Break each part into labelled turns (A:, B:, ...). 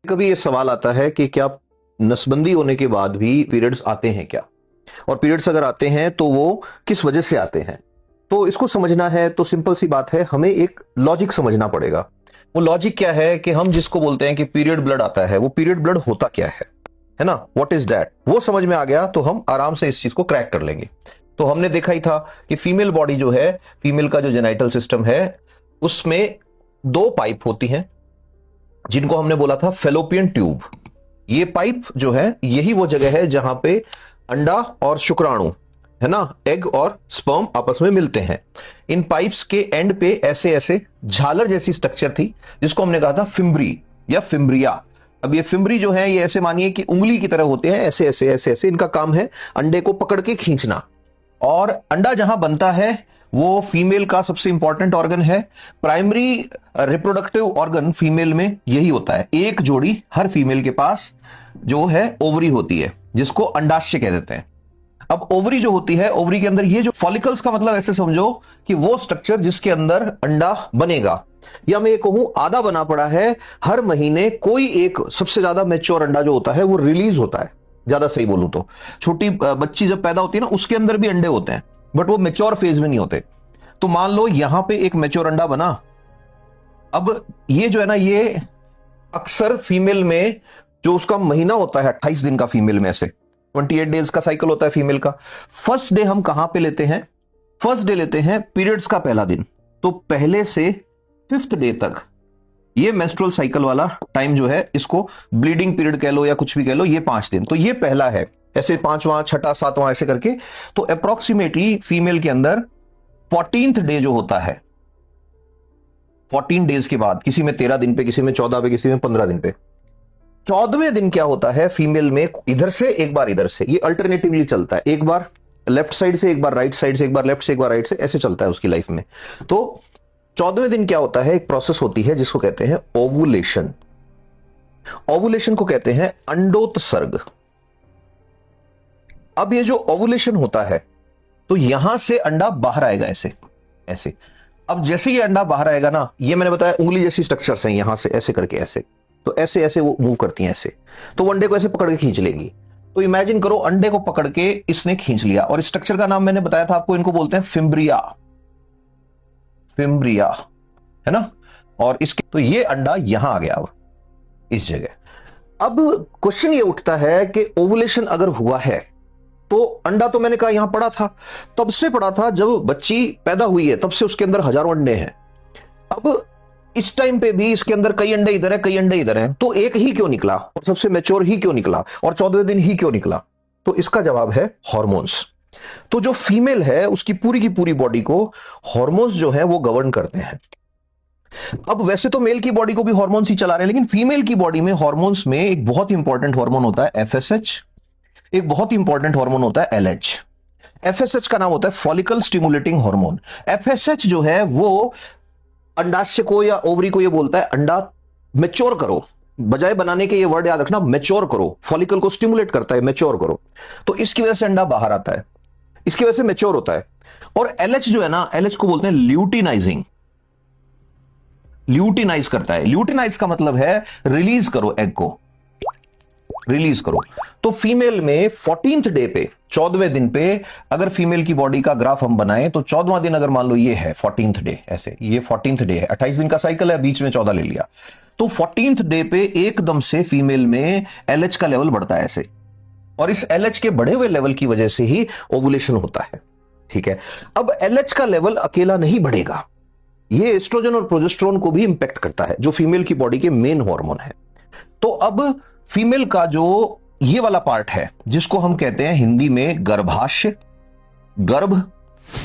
A: कभी ये सवाल आता है कि क्या नसबंदी होने के बाद भी पीरियड्स आते हैं क्या, और पीरियड्स अगर आते हैं तो वो किस वजह से आते हैं। तो इसको समझना है तो सिंपल सी बात है, हमें एक लॉजिक समझना पड़ेगा। वो लॉजिक क्या है कि हम जिसको बोलते हैं कि पीरियड ब्लड आता है, वो पीरियड ब्लड होता क्या है ना, व्हाट इज दैट। वो समझ में आ गया तो हम आराम से इस चीज को क्रैक कर लेंगे। तो हमने देखा ही था कि फीमेल बॉडी जो है, फीमेल का जो जेनाइटल सिस्टम है, उसमें दो पाइप होती हैं जिनको हमने बोला था फेलोपियन ट्यूब। ये पाइप जो है, यही वो जगह है जहां पे अंडा और शुक्राणु, है ना, एग और स्पर्म आपस में मिलते हैं। इन पाइप्स के एंड पे ऐसे ऐसे झालर जैसी स्ट्रक्चर थी जिसको हमने कहा था फिम्ब्री या फिम्ब्रिया। अब ये फिम्ब्री जो है, ये ऐसे मानिए कि उंगली की तरह होते हैं, ऐसे ऐसे ऐसे ऐसे। इनका काम है अंडे को पकड़ के खींचना। और अंडा जहां बनता है वो फीमेल का सबसे इंपॉर्टेंट ऑर्गन है। प्राइमरी रिप्रोडक्टिव ऑर्गन फीमेल में यही होता है। एक जोड़ी हर फीमेल के पास जो है ओवरी होती है, जिसको अंडाशय कह देते हैं। अब ओवरी जो होती है, ओवरी के अंदर ये जो फॉलिकल्स का मतलब ऐसे समझो कि वो स्ट्रक्चर जिसके अंदर अंडा बनेगा, या मैं ये कहूं आधा बना पड़ा है। हर महीने कोई एक सबसे ज्यादा मैच्योर अंडा जो होता है वो रिलीज होता है। ज्यादा सही बोलूं तो छोटी बच्ची जब पैदा होती है ना, उसके अंदर भी अंडे होते हैं, बट वो मैच्योर फेज में नहीं होते। तो मान लो यहां पे एक मैच्योर अंडा बना। अब ये जो है ना, ये अक्सर फीमेल में जो उसका महीना होता है 28 दिन का, फीमेल में से 28 डेज का साइकिल होता है फीमेल का। फर्स्ट डे हम कहां पे लेते हैं? फर्स्ट डे लेते हैं पीरियड्स का पहला दिन। तो पहले से फिफ्थ डे तक ये मेंस्ट्रुअल साइकिल वाला टाइम जो है, इसको ब्लीडिंग पीरियड कह लो या कुछ भी कह लो, ये 5 दिन। तो ये पहला है, ऐसे पांचवां छठा सातवां ऐसे करके। तो अप्रोक्सीमेटली फीमेल के अंदर 14th डे जो होता है, 14 डेज के बाद, किसी में 13 दिन पे, किसी में 14 पे, किसी में 15 दिन पे, 14वें दिन क्या होता है फीमेल में, इधर से एक बार इधर से, ये अल्टरनेटिवली चलता है। एक बार लेफ्ट साइड से, एक बार राइट साइड से, एक बार लेफ्ट से, एक बार राइट से, ऐसे चलता है उसकी लाइफ में। तो 14वें दिन क्या होता है, एक प्रोसेस होती है जिसको कहते हैं ओवुलेशन। ओवुलेशन को कहते हैं अंडोत्सर्ग। अब ये जो ओवुलेशन होता है, तो यहां से अंडा बाहर आएगा ऐसे ऐसे। अब जैसे ये अंडा बाहर आएगा ना, ये मैंने बताया उंगली जैसी स्ट्रक्चर्स हैं, यहां से ऐसे करके ऐसे, तो ऐसे ऐसे वो मूव करती हैं ऐसे। तो वो अंडे को ऐसे पकड़ के खींच लेगी। तो इमेजिन करो, अंडे को पकड़ के इसने खींच लिया, और स्ट्रक्चर का नाम मैंने बताया था आपको, इनको बोलते हैं फिम्ब्रिया। फिम्ब्रिया, है ना। और इसके तो ये अंडा यहां आ गया अब इस जगह। अब क्वेश्चन ये उठता है कि ओवुलेशन अगर हुआ है तो अंडा तो मैंने कहा यहां पड़ा था, तब से पड़ा था जब बच्ची पैदा हुई है, तब से उसके अंदर हजारों अंडे हैं। अब इस टाइम पे भी इसके अंदर कई अंडे इधर है, कई अंडे इधर हैं, तो एक ही क्यों निकला, और सबसे मैच्योर ही क्यों निकला, और 14वें दिन ही क्यों निकला? तो इसका जवाब है हॉर्मोन्स। तो जो फीमेल है उसकी पूरी की पूरी बॉडी को हॉर्मोन्स जो है वो गवर्न करते हैं। अब वैसे तो मेल की बॉडी को भी हॉर्मोन्स ही चला रहे हैं, लेकिन फीमेल की बॉडी में हॉर्मोन्स में एक बहुत इंपॉर्टेंट हार्मोन होता है एफएसएच, एक बहुत इंपॉर्टेंट हार्मोन होता है एलएच। एफएसएच का नाम होता है फॉलिकल स्टिमुलेटिंग हार्मोन। एफएसएच जो है वो अंडाशय को या ओवरी को ये बोलता है अंडा मैच्योर करो, बजाय बनाने के, ये वर्ड याद रखना, मैच्योर करो। फॉलिकल को स्टिमुलेट करता है, मैच्योर करो। तो इसकी वजह से अंडा बाहर आता है, इसकी वजह से मैच्योर होता है। और एलएच जो है ना, एलएच को बोलते हैं ल्यूटिनाइजिंग। ल्यूटिनाइज करता है। ल्यूटिनाइज का मतलब है रिलीज करो, एग को रिलीज करो। तो फीमेल में 14th डे पे, 14वें दिन पे, अगर फीमेल की बॉडी का ग्राफ हम बनाएं तो 14वां दिन अगर मान लो ये है 14th डे, ऐसे ये 14th डे है, 28 दिन का साइकिल है, बीच में 14 ले लिया। तो 14th डे पे एकदम से फीमेल में एलएच का लेवल बढ़ता है ऐसे, और इस एलएच के बढ़े हुए लेवल की वजह से ही ओवुलेशन होता है। ठीक है। अब एलएच का लेवल अकेला नहीं बढ़ेगा, ये एस्ट्रोजन और प्रोजेस्टेरोन को भी इंपैक्ट करता है, जो फीमेल की बॉडी के मेन हार्मोन है। तो अब फीमेल का जो ये वाला पार्ट है, जिसको हम कहते हैं हिंदी में गर्भाशय, गर्भ,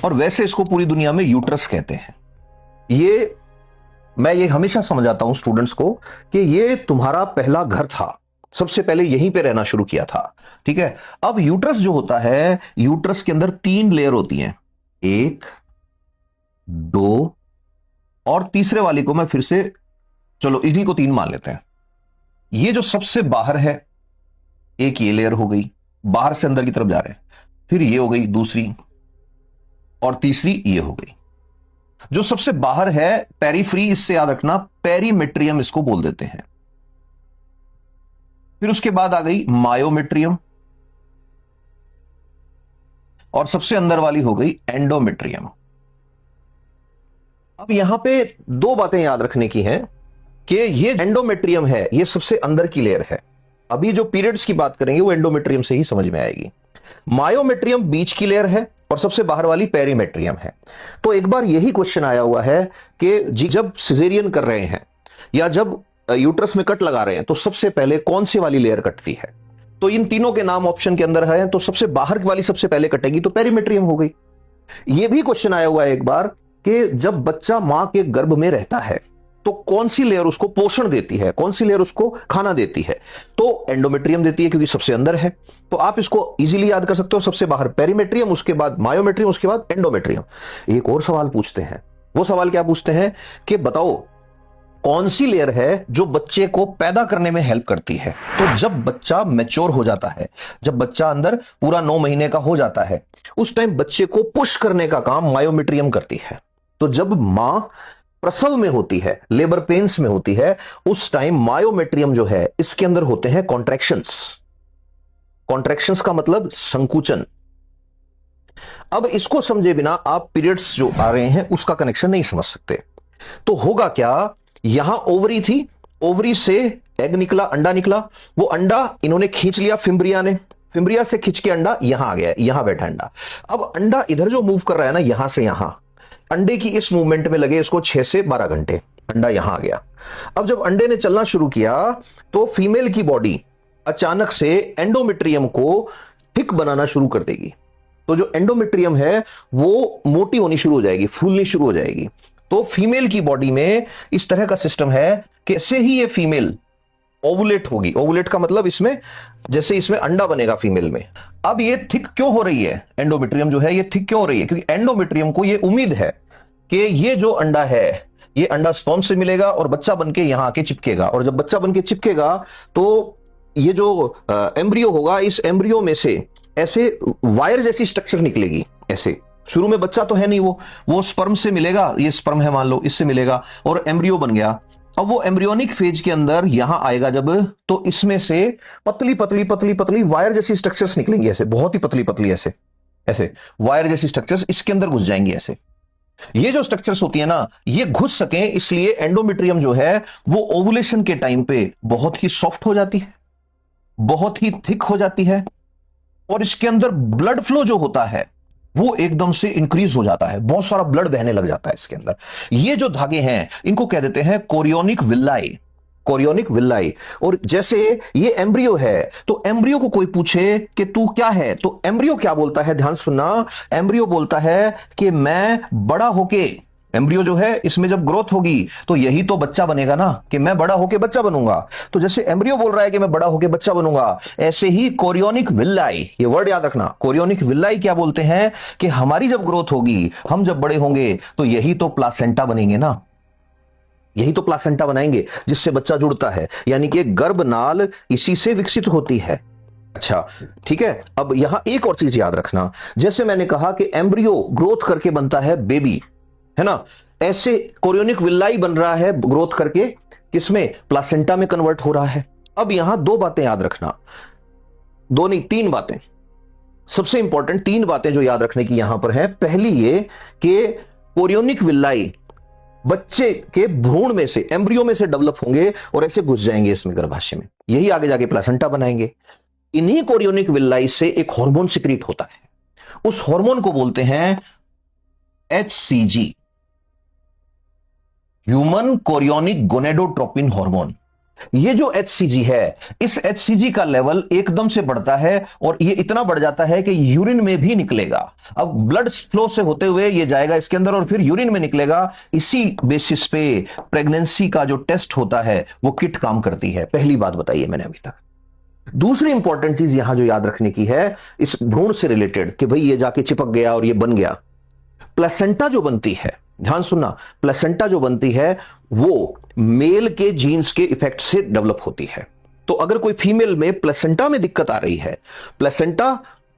A: और वैसे इसको पूरी दुनिया में यूट्रस कहते हैं। ये मैं ये हमेशा समझाता हूं स्टूडेंट्स को कि ये तुम्हारा पहला घर था, सबसे पहले यहीं पे रहना शुरू किया था। ठीक है। अब यूट्रस जो होता है, यूट्रस के अंदर 3 लेयर होती हैं, 1, 2 और तीसरे वाली को मैं फिर से, चलो इन्हीं को 3 मान लेते हैं। ये जो सबसे बाहर है, एक ये लेयर हो गई, बाहर से अंदर की तरफ जा रहे हैं, फिर ये हो गई दूसरी, और तीसरी ये हो गई। जो सबसे बाहर है पेरीफ्री, इससे याद रखना पेरीमेट्रियम इसको बोल देते हैं। फिर उसके बाद आ गई मायोमेट्रियम, और सबसे अंदर वाली हो गई एंडोमेट्रियम। अब यहां पे दो बातें याद रखने की हैं कि ये एंडोमेट्रियम है, ये सबसे अंदर की लेयर है। अभी जो पीरियड्स की बात करेंगे वो एंडोमेट्रियम से ही समझ में आएगी। मायोमेट्रियम बीच की लेयर है और सबसे बाहर वाली पेरीमेट्रियम है। तो एक बार यही क्वेश्चन आया हुआ है कि जब सिजेरियन कर रहे हैं या जब यूट्रस में कट लगा रहे हैं तो सबसे पहले कौन सी वाली लेयर कटती है। तो इन तीनों के नाम ऑप्शन के अंदर है, तो सबसे बाहर वाली सबसे पहले कटेगी तो पेरीमेट्रियम हो गई। यह भी क्वेश्चन आया हुआ है एक बार कि जब बच्चा मां के गर्भ में रहता है तो कौन सी लेयर उसको पोषण देती है, कौन सी लेयर उसको खाना देती है। तो एंडोमेट्रियम देती है क्योंकि सबसे अंदर है। तो आप इसको इजीली याद कर सकते हो, सबसे बाहर पेरीमेट्रियम, उसके बाद मायोमेट्रियम, उसके बाद एंडोमेट्रियम। एक और सवाल पूछते हैं। वो सवाल क्या पूछते हैं कि बताओ कौन सी लेयर है जो बच्चे को पैदा करने में हेल्प करती है। तो जब बच्चा मैच्योर हो जाता है, जब बच्चा अंदर पूरा 9 महीने का हो जाता है, उस टाइम बच्चे को पुश करने का काम मायोमेट्रियम करती है। तो जब मां प्रसव में होती है, लेबर पेन्स में होती है, उस टाइम मायोमेट्रियम जो है इसके अंदर होते हैं कॉन्ट्रैक्शंस। कॉन्ट्रैक्शंस का मतलब संकुचन। अब इसको समझे बिना आप पीरियड्स जो आ रहे हैं उसका कनेक्शन नहीं समझ सकते। तो होगा क्या, यहां ओवरी थी, ओवरी से एग निकला, अंडा निकला, वो अंडा इन्होंने खींच लिया फिम्ब्रिया ने, फिम्ब्रिया से खींच के अंडा यहां आ गया, यहां बैठा अंडा। अब अंडा इधर जो मूव कर रहा है ना, यहां से यहां, अंडे की इस मूवमेंट में लगे इसको 6 से 12 घंटे, अंडा यहां आ गया। अब जब अंडे ने चलना शुरू किया तो फीमेल की बॉडी अचानक से एंडोमेट्रियम को थिक बनाना शुरू कर देगी। तो जो एंडोमेट्रियम है वो मोटी होनी शुरू हो जाएगी, फूलनी शुरू हो जाएगी। तो फीमेल की बॉडी में इस तरह का सिस्टम है कि जैसे ही ये फीमेल ओवुलेट होगी, ओवुलेट का मतलब इसमें जैसे इसमें अंडा बनेगा फीमेल में। अब ये थिक क्यों हो रही है, एंडोमेट्रियम जो है ये थिक क्यों हो रही है, क्योंकि एंडोमेट्रियम को ये उम्मीद है कि ये जो अंडा है ये अंडा स्पर्म से मिलेगा और बच्चा बनके यहां आके चिपकेगा, और जब बच्चा बनके चिपकेगा तो ये जो एम्ब्रियो होगा, इस एम्ब्रियो में से ऐसे वायर जैसी स्ट्रक्चर निकलेगी। ऐसे शुरू में बच्चा तो है नहीं, वो स्पर्म से मिलेगा, ये स्पर्म है मान लो, इससे मिलेगा और एम्ब्रियो बन गया। अब वो एम्ब्रियोनिक फेज के अंदर यहां आएगा जब, तो इसमें से पतली पतली पतली पतली वायर जैसी स्ट्रक्चर्स निकलेंगी, ऐसे बहुत ही पतली पतली, ऐसे ऐसे वायर जैसी स्ट्रक्चर्स इसके अंदर घुस जाएंगी। ऐसे ये जो स्ट्रक्चर्स होती है ना, ये घुस सके इसलिए एंडोमेट्रियम जो है वो ओवुलेशन के टाइम पे बहुत ही सॉफ्ट हो जाती है, बहुत ही थिक हो जाती है, और इसके अंदर ब्लड फ्लो जो होता है वो एकदम से इंक्रीज हो जाता है, बहुत सारा ब्लड बहने लग जाता है इसके अंदर। ये जो धागे हैं इनको कह देते हैं कोरियोनिक विल्लाई, कोरियोनिक विल्लाई। और जैसे ये एम्ब्रियो है, तो एम्ब्रियो को कोई पूछे कि तू क्या है, तो एम्ब्रियो क्या बोलता है, ध्यान सुनना, एम्ब्रियो बोलता है कि मैं बड़ा होके, एम्ब्रियो जो है इसमें जब ग्रोथ होगी तो यही तो बच्चा बनेगा ना, कि मैं बड़ा होके बच्चा बनूंगा। तो जैसे एम्ब्रियो बोल रहा है कि मैं बड़ा होके बच्चा बनूंगा, ऐसे ही कोरियोनिक विल्लाई, ये वर्ड याद रखना, कोरियोनिक विल्लाई क्या बोलते हैं कि हमारी जब ग्रोथ होगी, हम जब बड़े होंगे तो यही तो प्लासेंटा बनेंगे ना, यही तो प्लासेंटा बनाएंगे जिससे बच्चा जुड़ता है, यानी कि गर्भनाल इसी से विकसित होती है। अच्छा ठीक है। अब यहां एक और चीज याद रखना, जैसे मैंने कहा कि एम्ब्रियो ग्रोथ करके बनता है बेबी, है ना, ऐसे कोरियोनिक विल्लाई बन रहा है ग्रोथ करके, किसमें, प्लासेंटा में कन्वर्ट हो रहा है। अब यहां दो बातें याद रखना, दो नहीं तीन बातें, सबसे इंपॉर्टेंट 3 बातें जो याद रखने की यहां पर है। पहली ये कि कोरियोनिक विल्लाई बच्चे के भ्रूण में से, एम्ब्रियो में से डेवलप होंगे और ऐसे घुस जाएंगे इसमें गर्भाशय में, यही आगे जाके प्लासेंटा बनाएंगे। इन्हीं कोरियोनिक विल्लाई से एक हार्मोन सिक्रीट होता है, उस हार्मोन को बोलते हैं HCG, human chorionic gonadotropin hormone. ये जो HCG है, इस HCG का लेवल एकदम से बढ़ता है और ये इतना बढ़ जाता है कि यूरिन में भी निकलेगा। अब ब्लड फ्लो से होते हुए ये जाएगा इसके अंदर और फिर यूरिन में निकलेगा। इसी बेसिस पे प्रेगनेंसी का जो टेस्ट होता है वो किट काम करती है। पहली बात बताई है मैंने अभी तक। दूसरी इंपॉर्टेंट चीज यहां जो याद रखने की है इस भ्रूण से रिलेटेड, कि भाई ये जाके चिपक गया और ये बन गया, प्लेसेंटा जो बनती है, ध्यान सुनना, प्लेसेंटा जो बनती है वो मेल के जीन्स के इफेक्ट से डेवलप होती है। तो अगर कोई फीमेल में प्लेसेंटा में दिक्कत आ रही है, प्लेसेंटा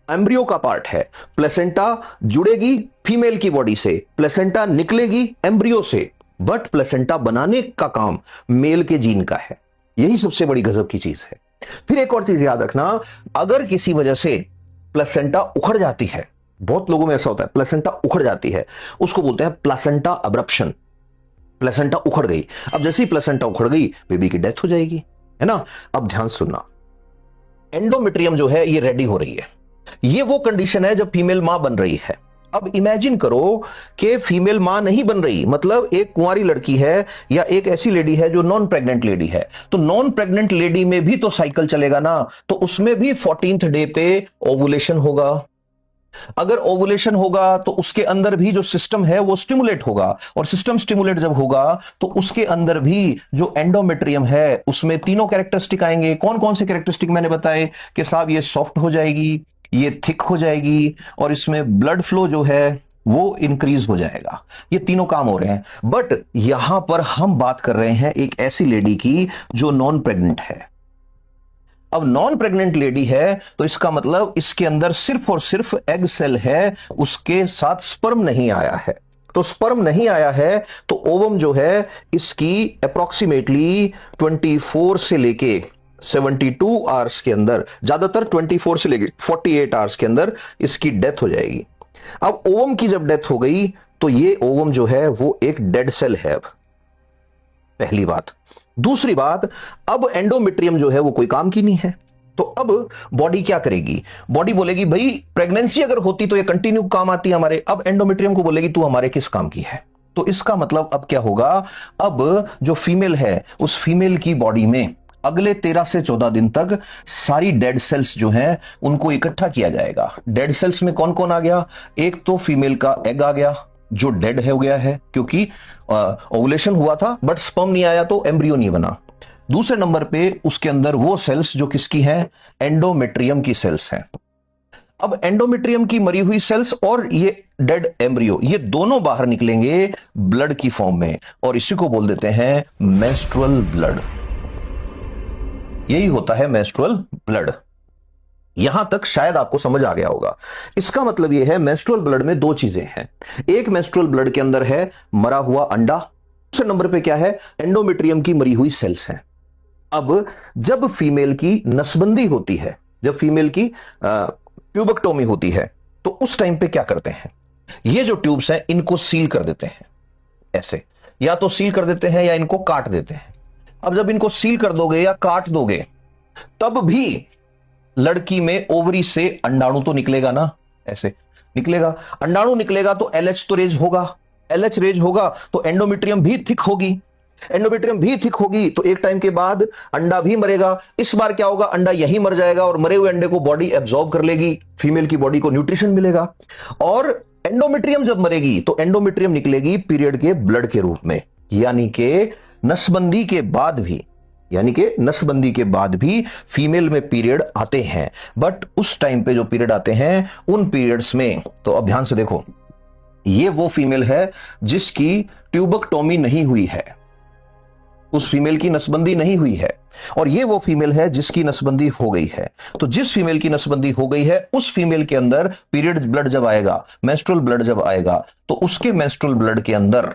A: एम्ब्रियो का पार्ट है, प्लेसेंटा जुड़ेगी फीमेल की बॉडी से, प्लेसेंटा निकलेगी एम्ब्रियो से, बट प्लेसेंटा बनाने का काम मेल के जीन का है। यही सबसे बड़ी गजब की चीज है। फिर एक और चीज याद रखना, अगर किसी वजह से प्लेसेंटा उखड़ जाती है, बहुत लोगों में ऐसा होता है, प्लेसेंटा उखड़ जाती है, उसको बोलते हैं प्लेसेंटा अब्रप्शन। प्लेसेंटा उखड़ गई, अब जैसे ही प्लेसेंटा उखड़ गई बेबी की डेथ हो जाएगी, है ना। अब ध्यान सुनना, एंडोमेट्रियम जो है ये रेडी हो रही है, ये वो कंडीशन है जब फीमेल मां बन रही है। अब इमेजिन करो कि फीमेल मां नहीं बन रही, मतलब एक कुंवारी लड़की है या एक ऐसी लेडी है जो नॉन प्रेग्नेंट लेडी है, तो नॉन प्रेग्नेंट लेडी में भी तो साइकिल चलेगा ना, तो उसमें भी 14th डे पे ओवुलेशन होगा। अगर ओवुलेशन होगा तो उसके अंदर भी जो सिस्टम है वो स्टिमुलेट होगा, और सिस्टम स्टिमुलेट जब होगा तो उसके अंदर भी जो एंडोमेट्रियम है उसमें तीनों कैरेक्टरिस्टिक आएंगे। कौन कौन से कैरेक्टरिस्टिक मैंने बताए कि साहब ये सॉफ्ट हो जाएगी, ये थिक हो जाएगी, और इसमें ब्लड फ्लो जो है वो इंक्रीज हो जाएगा। ये तीनों काम हो रहे हैं। बट यहां पर हम बात कर रहे हैं एक ऐसी लेडी की जो नॉन प्रेग्नेंट है। अब नॉन प्रेग्नेंट लेडी है तो इसका मतलब इसके अंदर सिर्फ और सिर्फ एग सेल है, उसके साथ स्पर्म नहीं आया है। तो स्पर्म नहीं आया है तो ओवम जो है इसकी अप्रोक्सीमेटली 24 से लेके 72 आवर्स के अंदर, ज्यादातर 24 से लेके 48 आवर्स के अंदर इसकी डेथ हो जाएगी। अब ओवम की जब डेथ हो गई तो ये ओवम जो है वो एक डेड सेल है। अब पहली बात। दूसरी बात, अब एंडोमेट्रियम जो है वो कोई काम की नहीं है, तो अब बॉडी क्या करेगी? बॉडी बोलेगी भाई प्रेगनेंसी अगर होती तो ये कंटिन्यू काम आती हमारे, अब एंडोमेट्रियम को बोलेगी तू हमारे किस काम की है। तो इसका मतलब अब क्या होगा, अब जो फीमेल है उस फीमेल की बॉडी में अगले 13 से 14 दिन तक सारी डेड सेल्स जो हैं उनको इकट्ठा किया जाएगा। डेड सेल्स में कौन कौन आ गया? एक तो फीमेल का एग आ गया जो डेड हो गया है क्योंकि ओवुलेशन हुआ था बट स्पर्म नहीं आया तो एम्ब्रियो नहीं बना। दूसरे नंबर पे उसके अंदर वो सेल्स जो किसकी हैं? एंडोमेट्रियम की सेल्स हैं। अब एंडोमेट्रियम की मरी हुई सेल्स और ये डेड एम्ब्रियो, ये दोनों बाहर निकलेंगे ब्लड की फॉर्म में, और इसी को बोल देते हैं मेंस्ट्रुअल ब्लड। यही होता है मेंस्ट्रुअल ब्लड। यहां तक शायद आपको समझ आ गया होगा। इसका मतलब यह है मेंस्ट्रुअल ब्लड में दो चीजें हैं। एक मेंस्ट्रुअल ब्लड के अंदर है मरा हुआ अंडा, दूसरे नंबर पे क्या है? एंडोमेट्रियम की मरी हुई सेल्स हैं। अब जब फीमेल की नसबंदी होती है, जब फीमेल की ट्यूबेक्टोमी होती है, तो उस टाइम पे क्या करते हैं? ये जो ट्यूब्स हैं इनको सील कर देते हैं, ऐसे या तो सील कर देते हैं या इनको काट देते हैं। अब जब इनको सील कर दोगे या काट दोगे तब भी लड़की में ओवरी से अंडाणु तो निकलेगा ना, ऐसे निकलेगा। अंडाणु निकलेगा तो एलएच तो रेज होगा, एलएच रेज होगा तो एंडोमेट्रियम भी थिक होगी, एंडोमेट्रियम भी थिक होगी तो एक टाइम के बाद अंडा भी मरेगा। इस बार क्या होगा? अंडा यहीं मर जाएगा और मरे हुए अंडे को बॉडी एब्जॉर्ब कर लेगी, फीमेल की बॉडी को न्यूट्रिशन मिलेगा। और एंडोमेट्रियम जब मरेगी तो एंडोमेट्रियम निकलेगी पीरियड के ब्लड के रूप में, यानी कि नसबंदी के बाद भी, यानी कि नसबंदी के बाद भी फीमेल में पीरियड आते हैं। बट उस टाइम पे जो पीरियड आते हैं उन पीरियड्स में, तो अब ध्यान से देखो, ये वो फीमेल है जिसकी ट्यूबेक्टोमी नहीं हुई है, उस फीमेल की नसबंदी नहीं हुई है, और ये वो फीमेल है जिसकी नसबंदी हो गई है। तो जिस फीमेल की नसबंदी हो गई है उस फीमेल के अंदर पीरियड ब्लड जब आएगा, मेंस्ट्रुअल ब्लड जब आएगा, तो उसके मेंस्ट्रुअल ब्लड के अंदर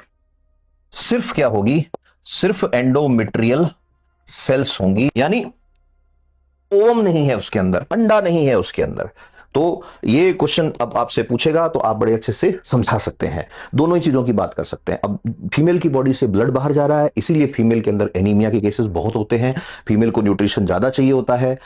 A: सिर्फ क्या होगी? सिर्फ एंडोमेट्रियल सेल्स होंगी, यानी ओवम नहीं है उसके अंदर, अंडा नहीं है उसके अंदर। तो ये क्वेश्चन अब आपसे पूछेगा तो आप बड़े अच्छे से समझा सकते हैं, दोनों ही चीजों की बात कर सकते हैं। अब फीमेल की बॉडी से ब्लड बाहर जा रहा है, इसीलिए फीमेल के अंदर एनीमिया के केसेस बहुत होते हैं, फीमेल को न्यूट्रिशन ज्यादा चाहिए होता है।